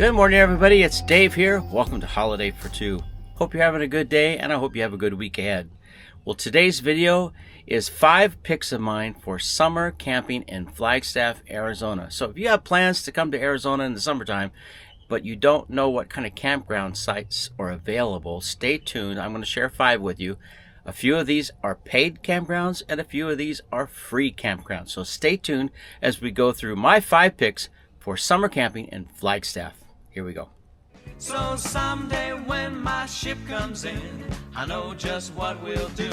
Good morning, everybody. It's Dave here. Welcome to Holiday for Two. Hope you're having a good day, and I hope you have a good week ahead. Well, today's video is 5 picks of mine for summer camping in Flagstaff, Arizona. So if you have plans to come to Arizona in the summertime, but you don't know what kind of campground sites are available, stay tuned. I'm going to share 5 with you. A few of these are paid campgrounds, and a few of these are free campgrounds. So stay tuned as we go through my 5 picks for summer camping in Flagstaff. Here we go. So someday when my ship comes in, I know just what we'll do.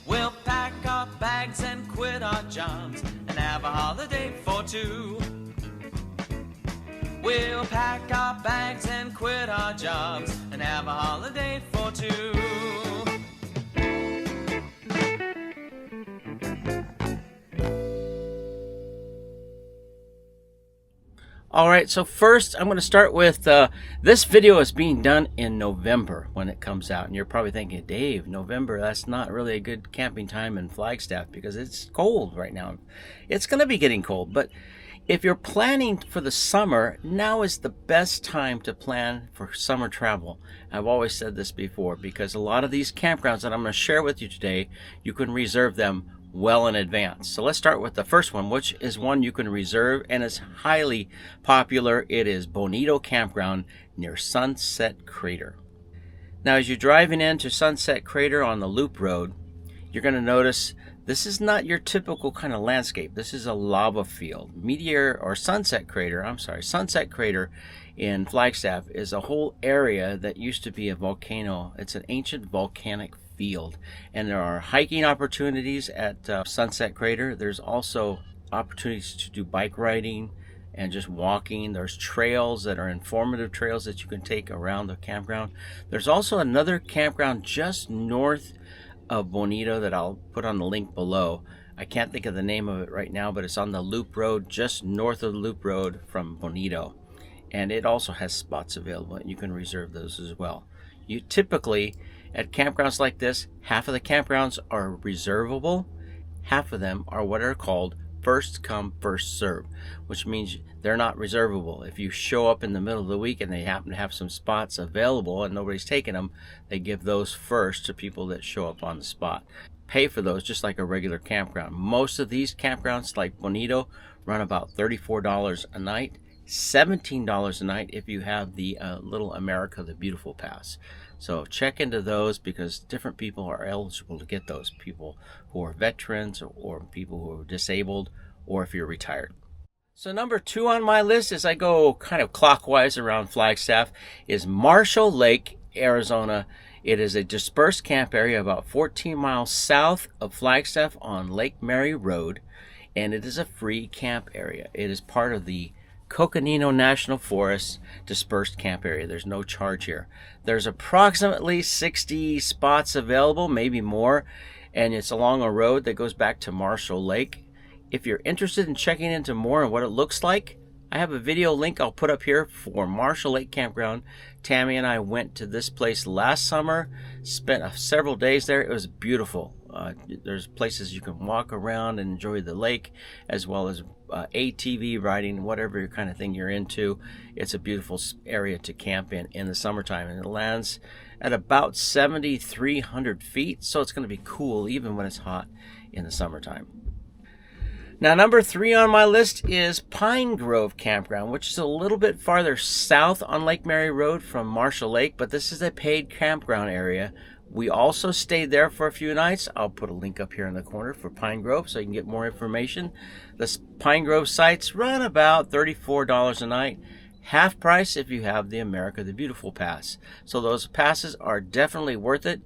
We'll pack our bags and quit our jobs and have a holiday for 2. We'll pack our bags and quit our jobs and have a holiday for 2. Alright, so first I'm going to start with, this video is being done in November when it comes out. And you're probably thinking, Dave, November, that's not really a good camping time in Flagstaff because it's cold right now. It's going to be getting cold, but if you're planning for the summer, now is the best time to plan for summer travel. I've always said this before because a lot of these campgrounds that I'm going to share with you today, you can reserve them well in advance. So let's start with the first one, which is one you can reserve and is highly popular. It is Bonito Campground near Sunset Crater. Now as you're driving into Sunset Crater on the loop road, you're going to notice this is not your typical kind of landscape. This is a lava field. Sunset Crater in Flagstaff is a whole area that used to be a volcano. It's an ancient volcanic field, and there are hiking opportunities at Sunset Crater. There's also opportunities to do bike riding and just walking. There's trails that are informative trails that you can take around the campground. There's also another campground just north of Bonito that I'll put on the link below. I can't think of the name of it right now, but it's on the loop road just north of the loop road from Bonito, and it also has spots available and you can reserve those as well. You typically at campgrounds like this, half of the campgrounds are reservable, half of them are what are called first come first serve, which means they're not reservable. If you show up in the middle of the week and they happen to have some spots available and nobody's taking them, they give those first to people that show up on the spot. Pay for those just like a regular campground. Most of these campgrounds like Bonito run about $34 a night, $17 a night if you have the Little America the Beautiful Pass. So check into those because different people are eligible to get those. People who are veterans or people who are disabled, or if you're retired. So number 2 on my list, as I go kind of clockwise around Flagstaff, is Marshall Lake, Arizona. It is a dispersed camp area about 14 miles south of Flagstaff on Lake Mary Road, and it is a free camp area. It is part of the Coconino National Forest dispersed camp area. There's no charge here. There's approximately 60 spots available, maybe more, and it's along a road that goes back to Marshall Lake. If you're interested in checking into more on what it looks like, I have a video link I'll put up here for Marshall Lake Campground. Tammy and I went to this place last summer, spent several days there. It was beautiful. There's places you can walk around and enjoy the lake, as well as ATV riding, whatever kind of thing you're into. It's a beautiful area to camp in the summertime, and it lands at about 7,300 feet, so it's going to be cool even when it's hot in the summertime. Now number 3 on my list is Pine Grove Campground, which is a little bit farther south on Lake Mary Road from Marshall Lake, but this is a paid campground area. We also stayed there for a few nights. I'll put a link up here in the corner for Pine Grove so you can get more information. The Pine Grove sites run about $34 a night, half price if you have the America the Beautiful Pass. So those passes are definitely worth it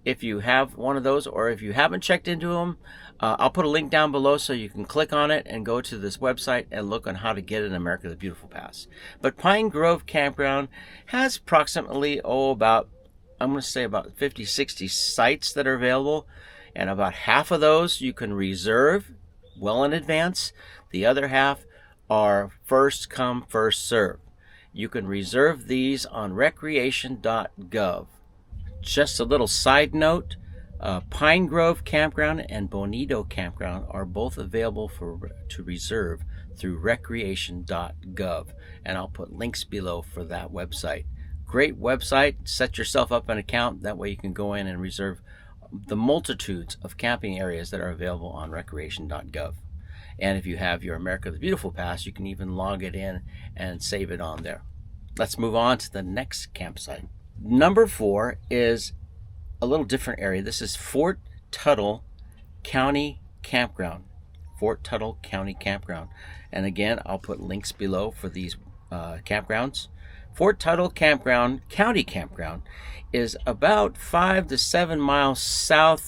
if you have one of those, or if you haven't checked into them. I'll put a link down below so you can click on it and go to this website and look on how to get an America the Beautiful Pass. But Pine Grove Campground has approximately, I'm going to say about 50, 60 sites that are available, and about half of those you can reserve well in advance. The other half are first come, first serve. You can reserve these on recreation.gov. Just a little side note, Pine Grove Campground and Bonito Campground are both available to reserve through recreation.gov, and I'll put links below for that website. Great website. Set yourself up an account. That way you can go in and reserve the multitudes of camping areas that are available on recreation.gov. And if you have your America the Beautiful Pass, you can even log it in and save it on there. Let's move on to the next campsite. Number 4 is a little different area. This is Fort Tuthill County Campground. Fort Tuthill County Campground. And again, I'll put links below for these campgrounds. Fort Tuthill Campground, County Campground, is about 5 to 7 miles southwest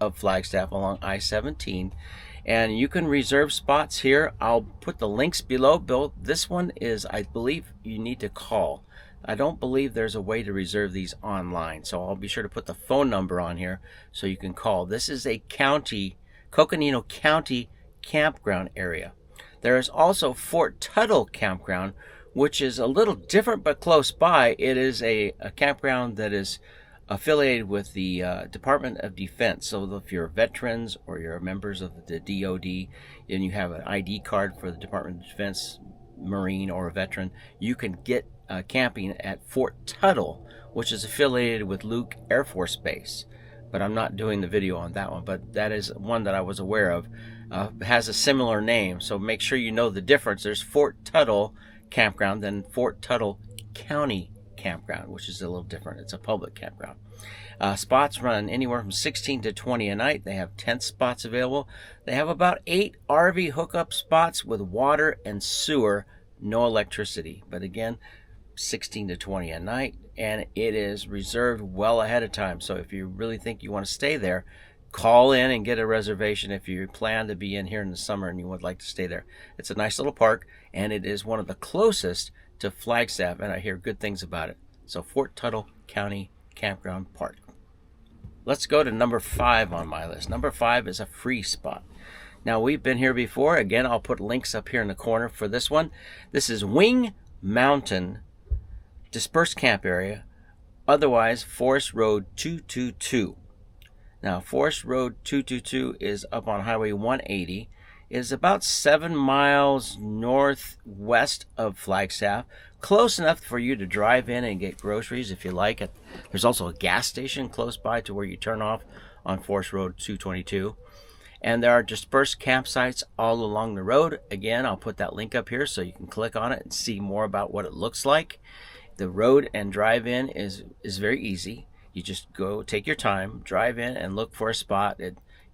of Flagstaff along I-17. And you can reserve spots here. I'll put the links below. This one is, I believe, you need to call. I don't believe there's a way to reserve these online, so I'll be sure to put the phone number on here so you can call. This is a Coconino County campground area. There is also Fort Tuthill Campground, which is a little different but close by. It is a campground that is affiliated with the Department of Defense. So if you're veterans or you're members of the DOD and you have an ID card for the Department of Defense, Marine or a veteran, you can get camping at Fort Tuthill, which is affiliated with Luke Air Force Base. But I'm not doing the video on that one, but that is one that I was aware of. Has a similar name, so make sure you know the difference. There's Fort Tuthill Campground, then Fort Tuthill County Campground, which is a little different. It's a public campground. Spots run anywhere from 16 to 20 a night. They have tent spots available. They have about 8 RV hookup spots with water and sewer, no electricity. But again, 16 to 20 a night, and it is reserved well ahead of time. So if you really think you want to stay there, call in and get a reservation if you plan to be in here in the summer and you would like to stay there. It's a nice little park, and it is one of the closest to Flagstaff, and I hear good things about it. So Fort Tuthill County Campground Park. Let's go to number 5 on my list. Number 5 is a free spot. Now, we've been here before. Again, I'll put links up here in the corner for this one. This is Wing Mountain Dispersed Camp Area, otherwise Forest Road 222. Now, Forest Road 222 is up on Highway 180. It is about 7 miles northwest of Flagstaff, close enough for you to drive in and get groceries if you like it. There's also a gas station close by to where you turn off on Forest Road 222. And there are dispersed campsites all along the road. Again, I'll put that link up here so you can click on it and see more about what it looks like. The road and drive in is very easy. You just go, take your time, drive in and look for a spot.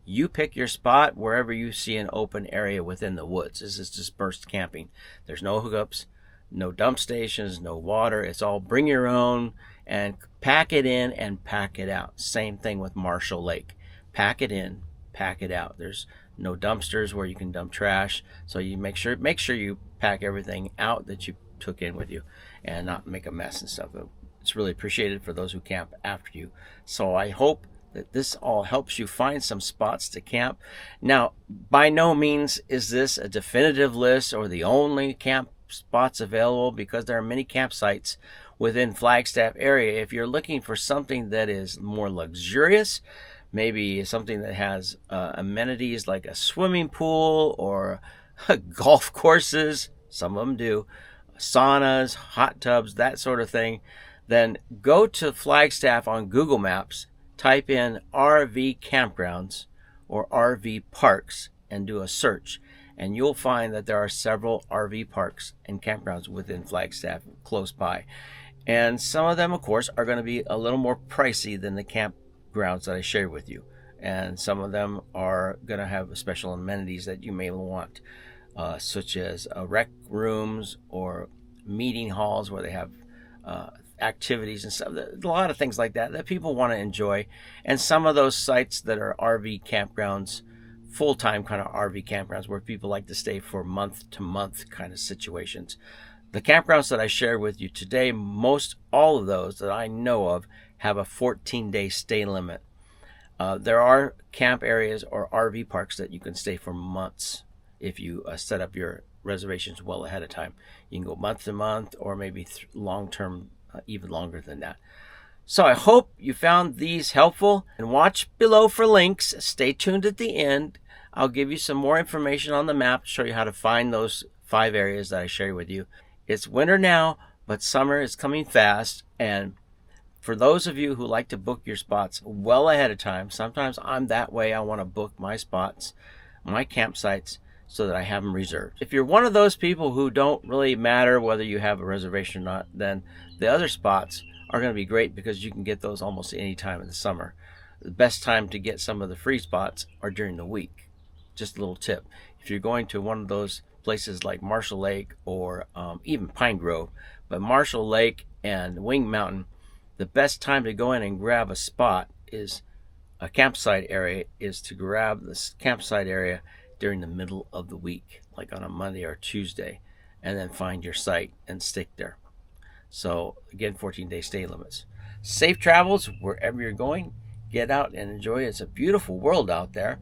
You pick your spot wherever you see an open area within the woods. This is dispersed camping. There's no hookups, no dump stations, no water. It's all bring your own and pack it in and pack it out. Same thing with Marshall Lake. Pack it in, pack it out. There's no dumpsters where you can dump trash. So you make sure you pack everything out that you took in with you and not make a mess and stuff. It's really appreciated for those who camp after you. So I hope that this all helps you find some spots to camp. Now, by no means is this a definitive list or the only camp spots available, because there are many campsites within Flagstaff area. If you're looking for something that is more luxurious, maybe something that has amenities like a swimming pool or golf courses, some of them do, saunas, hot tubs, that sort of thing, then go to Flagstaff on Google Maps, type in RV campgrounds or RV parks and do a search, and you'll find that there are several RV parks and campgrounds within Flagstaff close by. And some of them, of course, are going to be a little more pricey than the campgrounds that I shared with you. And some of them are going to have special amenities that you may want, such as rec rooms or meeting halls where they have activities and stuff. A lot of things like that people want to enjoy. And some of those sites that are RV campgrounds, full-time kind of RV campgrounds where people like to stay for month-to-month kind of situations. The campgrounds that I shared with you today, most all of those that I know of have a 14-day stay limit. There are camp areas or RV parks that you can stay for months if you set up your reservations well ahead of time. You can go month to month or maybe long-term, even longer than that. So I hope you found these helpful, and watch below for links. Stay tuned at the end. I'll give you some more information on the map, show you how to find those 5 areas that I shared with you. It's winter now, but summer is coming fast, and for those of you who like to book your spots well ahead of time, sometimes I'm that way. I want to book my spots, my campsites, so that I have them reserved. If you're one of those people who don't really matter whether you have a reservation or not, then the other spots are going to be great because you can get those almost any time in the summer. The best time to get some of the free spots are during the week. Just a little tip. If you're going to one of those places like Marshall Lake or even Pine Grove, but Marshall Lake and Wing Mountain, the best time to go in and grab a spot is a campsite area is to grab this campsite area during the middle of the week, like on a Monday or Tuesday, and then find your site and stick there. So again, 14-day stay limits. Safe travels wherever you're going. Get out and enjoy. It's a beautiful world out there.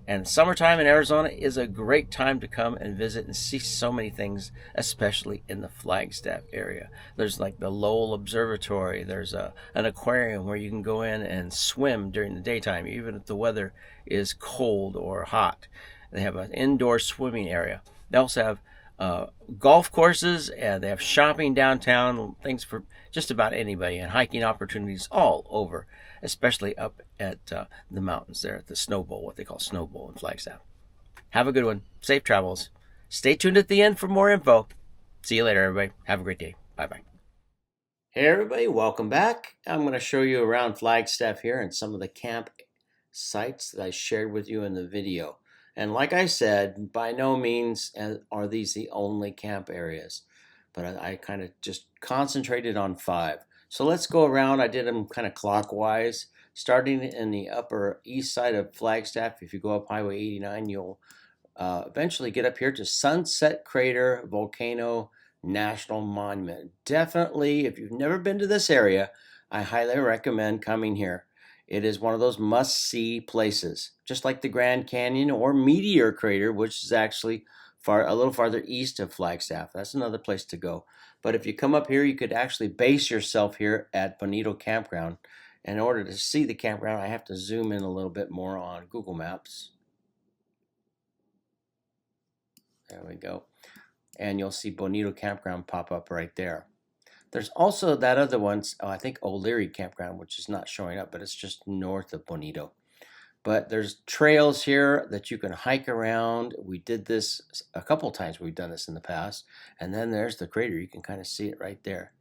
And summertime in Arizona is a great time to come and visit and see so many things, especially in the Flagstaff area. There's like the Lowell Observatory. There's an aquarium where you can go in and swim during the daytime, even if the weather is cold or hot. They have an indoor swimming area. They also have golf courses, and they have shopping downtown, things for just about anybody, and hiking opportunities all over, especially up at the mountains there at the Snow Bowl, what they call Snow Bowl in Flagstaff. Have a good one. Safe travels. Stay tuned at the end for more info. See you later, everybody. Have a great day. Bye-bye. Hey, everybody. Welcome back. I'm going to show you around Flagstaff here and some of the camp sites that I shared with you in the video. And like I said, by no means are these the only camp areas, but I kind of just concentrated on 5. So let's go around. I did them kind of clockwise, starting in the upper east side of Flagstaff. If you go up Highway 89, you'll eventually get up here to Sunset Crater Volcano National Monument. Definitely, if you've never been to this area, I highly recommend coming here. It is one of those must-see places, just like the Grand Canyon or Meteor Crater, which is actually a little farther east of Flagstaff. That's another place to go. But if you come up here, you could actually base yourself here at Bonito Campground. In order to see the campground, I have to zoom in a little bit more on Google Maps. There we go. And you'll see Bonito Campground pop up right there. There's also that other one, I think O'Leary Campground, which is not showing up, but it's just north of Bonito. But there's trails here that you can hike around. We did this a couple times. We've done this in the past. And then there's the crater. You can kind of see it right there.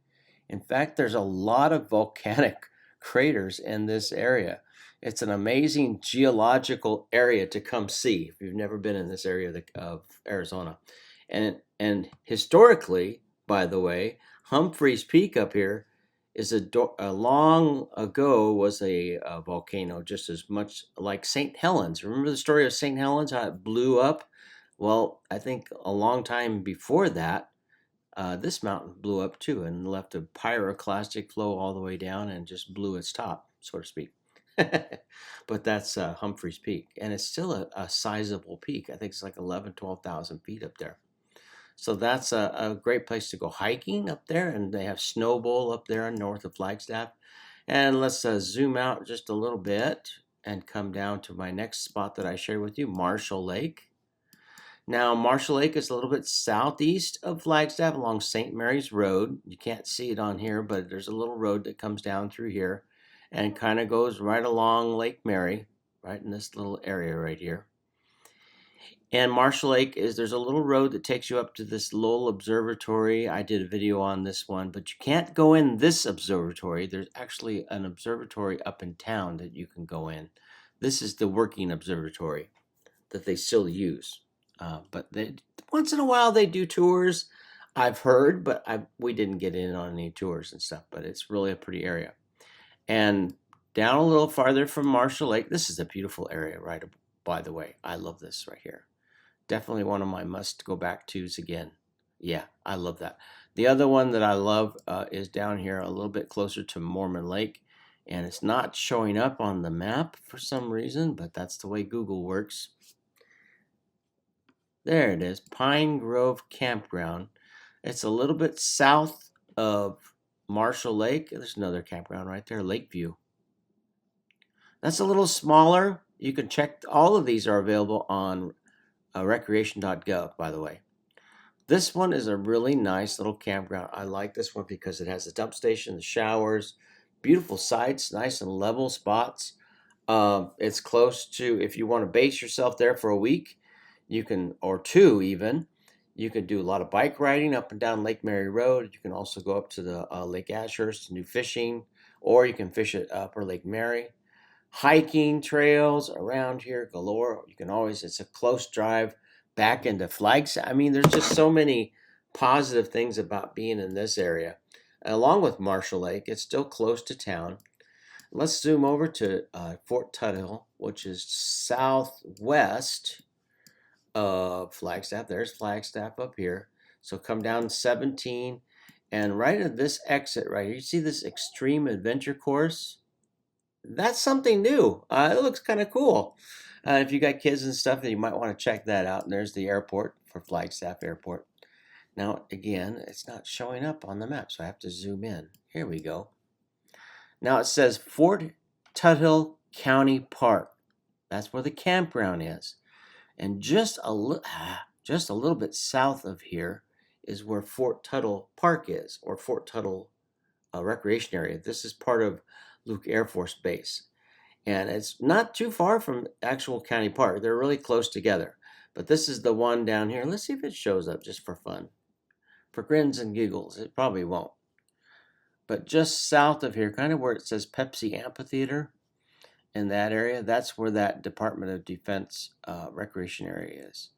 In fact, there's a lot of volcanic craters in this area. It's an amazing geological area to come see if you've never been in this area of Arizona. And historically, by the way, Humphreys Peak up here is long ago was a volcano, just as much like St. Helens. Remember the story of St. Helens, how it blew up? Well, I think a long time before that, this mountain blew up too and left a pyroclastic flow all the way down and just blew its top, so to speak. But that's Humphreys Peak, and it's still a sizable peak. I think it's like 11, 12,000 feet up there. So that's a great place to go hiking up there, and they have Snow Bowl up there north of Flagstaff. And let's zoom out just a little bit and come down to my next spot that I shared with you, Marshall Lake. Now, Marshall Lake is a little bit southeast of Flagstaff along St. Mary's Road. You can't see it on here, but there's a little road that comes down through here and kind of goes right along Lake Mary, right in this little area right here. And Marshall Lake there's a little road that takes you up to this Lowell Observatory. I did a video on this one, but you can't go in this observatory. There's actually an observatory up in town that you can go in. This is the working observatory that they still use. But once in a while they do tours, I've heard, but we didn't get in on any tours and stuff, but it's really a pretty area. And down a little farther from Marshall Lake, this is a beautiful area, right? By the way, I love this right here. Definitely one of my must go back tos again. Yeah, I love that. The other one that I love is down here a little bit closer to Mormon Lake. And it's not showing up on the map for some reason, but that's the way Google works. There it is, Pine Grove Campground. It's a little bit south of Marshall Lake. There's another campground right there, Lakeview. That's a little smaller, You can check, all of these are available on recreation.gov, by the way. This one is a really nice little campground. I like this one because it has the dump station, the showers, beautiful sites, nice and level spots. It's close to, if you want to base yourself there for a week, you can, or two even. You can do a lot of bike riding up and down Lake Mary Road. You can also go up to the Lake Ashurst and do fishing, or you can fish at Upper Lake Mary. Hiking trails around here galore. You can always, it's a close drive back into Flagstaff. I mean, there's just so many positive things about being in this area. Along with Marshall Lake, it's still close to town. Let's zoom over to Fort Tuthill, which is southwest of Flagstaff. There's Flagstaff up here. So come down 17, and right at this exit right here, you see this extreme adventure course? That's something new. It looks kind of cool. If you got kids and stuff, then you might want to check that out. And there's the airport for Flagstaff Airport. Now, again, it's not showing up on the map, so I have to zoom in. Here we go. Now it says Fort Tuthill County Park. That's where the campground is. And just a little bit south of here is where Fort Tuthill Park is, or Fort Tuthill Recreation Area. This is part of Luke Air Force Base. And it's not too far from actual county park. They're really close together. But this is the one down here. Let's see if it shows up just for fun. For grins and giggles. It probably won't. But just south of here, kind of where it says Pepsi Amphitheater, in that area, that's where that Department of Defense recreation area is.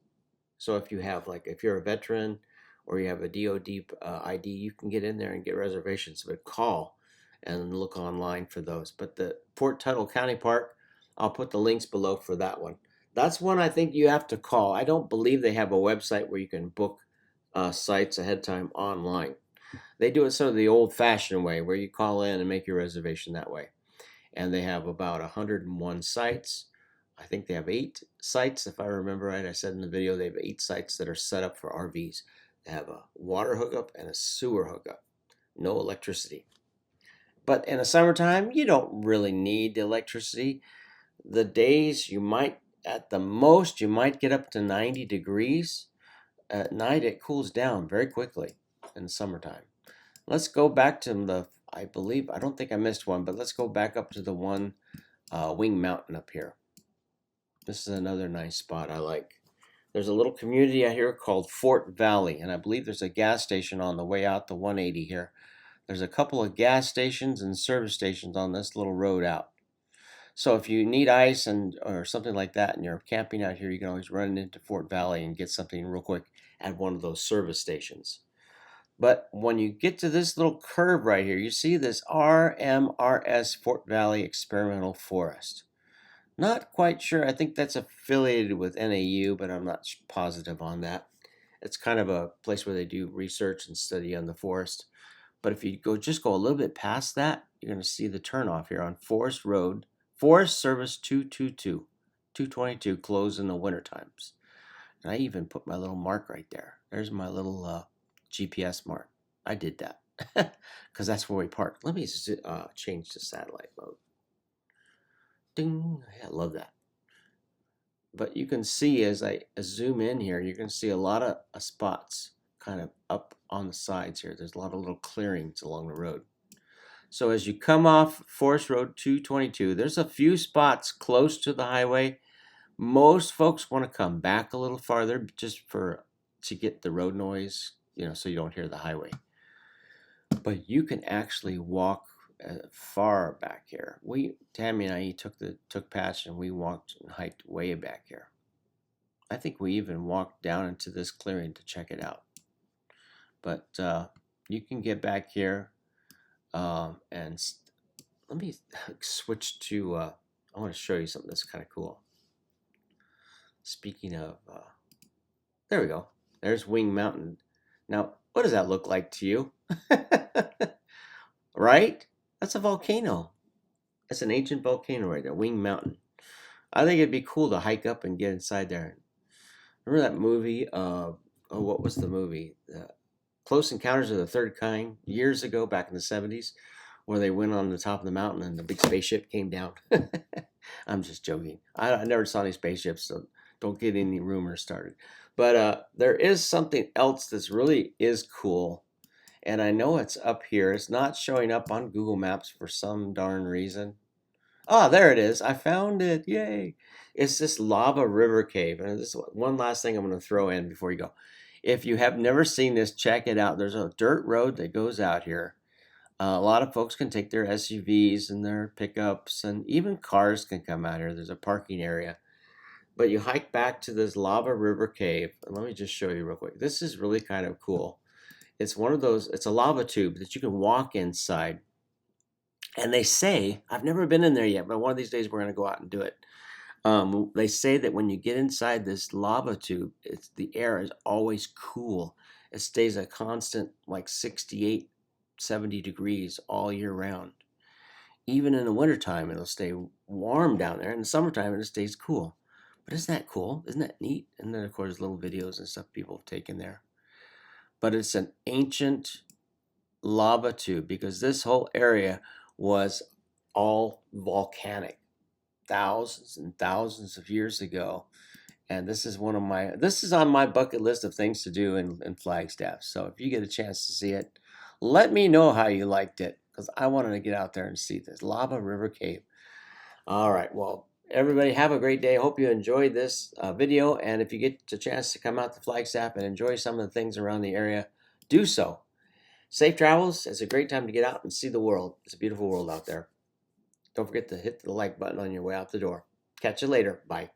So if you have, like, if you're a veteran or you have a DOD ID, you can get in there and get reservations. But call and look online for those. But the Fort Tuthill County Park, I'll put the links below for that one. That's one I think you have to call. I don't believe they have a website where you can book sites ahead of time online. They do it sort of the old-fashioned way, where you call in and make your reservation that way. And they have about 101 sites. I think they have 8 sites, if I remember right. I said in the video they have 8 sites that are set up for RVs. They have a water hookup and a sewer hookup. No electricity. But in the summertime, you don't really need the electricity. The days you might, at the most, you might get up to 90 degrees. At night, it cools down very quickly in the summertime. Let's go back to the, I don't think I missed one, but let's go back up to the one Wing Mountain up here. This is another nice spot I like. There's a little community out here called Fort Valley, and I believe there's a gas station on the way out the 180 here. There's a couple of gas stations and service stations on this little road out. So if you need ice or something like that and you're camping out here, you can always run into Fort Valley and get something real quick at one of those service stations. But when you get to this little curve right here, you see this RMRS Fort Valley Experimental Forest. Not quite sure. I think that's affiliated with NAU, but I'm not positive on that. It's kind of a place where they do research and study on the forest. But if you just go a little bit past that, you're going to see the turnoff here on Forest Road. Forest Service 222, closed in the winter times. And I even put my little mark right there. There's my little GPS mark. I did that because that's where we parked. Let me change to satellite mode. Ding! I love that. But you can see as I zoom in here, you're going to see a lot of spots kind of up on the sides here. There's a lot of little clearings along the road. So as you come off Forest Road 222, there's a few spots close to the highway. Most folks want to come back a little farther just to get the road noise, so you don't hear the highway. But you can actually walk far back here. Tammy and I took Patch and we walked and hiked way back here. I think we even walked down into this clearing to check it out. But you can get back here and let me switch to, I want to show you something that's kind of cool. Speaking of, there we go. There's Wing Mountain. Now, what does that look like to you? Right? That's a volcano. That's an ancient volcano right there, Wing Mountain. I think it'd be cool to hike up and get inside there. Remember that movie? What was the movie? Close Encounters of the Third Kind, years ago, back in the 70s, where they went on the top of the mountain and the big spaceship came down. I'm just joking. I never saw any spaceships, so don't get any rumors started. But there is something else that's really is cool, and I know it's up here. It's not showing up on Google Maps for some darn reason. Ah, there it is. I found it. Yay. It's this lava river cave. And this is one last thing I'm going to throw in before you go. If you have never seen this, check it out. There's a dirt road that goes out here. A lot of folks can take their SUVs and their pickups, and even cars can come out here. There's a parking area. But you hike back to this lava river cave. And let me just show you real quick. This is really kind of cool. It's one of those, it's a lava tube that you can walk inside. And they say, I've never been in there yet, but one of these days we're going to go out and do it. They say that when you get inside this lava tube, the air is always cool. It stays a constant like 68, 70 degrees all year round. Even in the wintertime, it'll stay warm down there. In the summertime, it stays cool. But isn't that cool? Isn't that neat? And then, of course, little videos and stuff people have taken there. But it's an ancient lava tube because this whole area was all volcanic thousands and thousands of years ago. And this is on my bucket list of things to do in Flagstaff. So if you get a chance to see it, let me know how you liked it, because I wanted to get out there and see this lava river cave. All right, well, everybody have a great day. Hope you enjoyed this video, and if you get a chance to come out to Flagstaff and enjoy some of the things around the area, do so. Safe travels. It's a great time to get out and see the world. It's a beautiful world out there. Don't forget to hit the like button on your way out the door. Catch you later. Bye.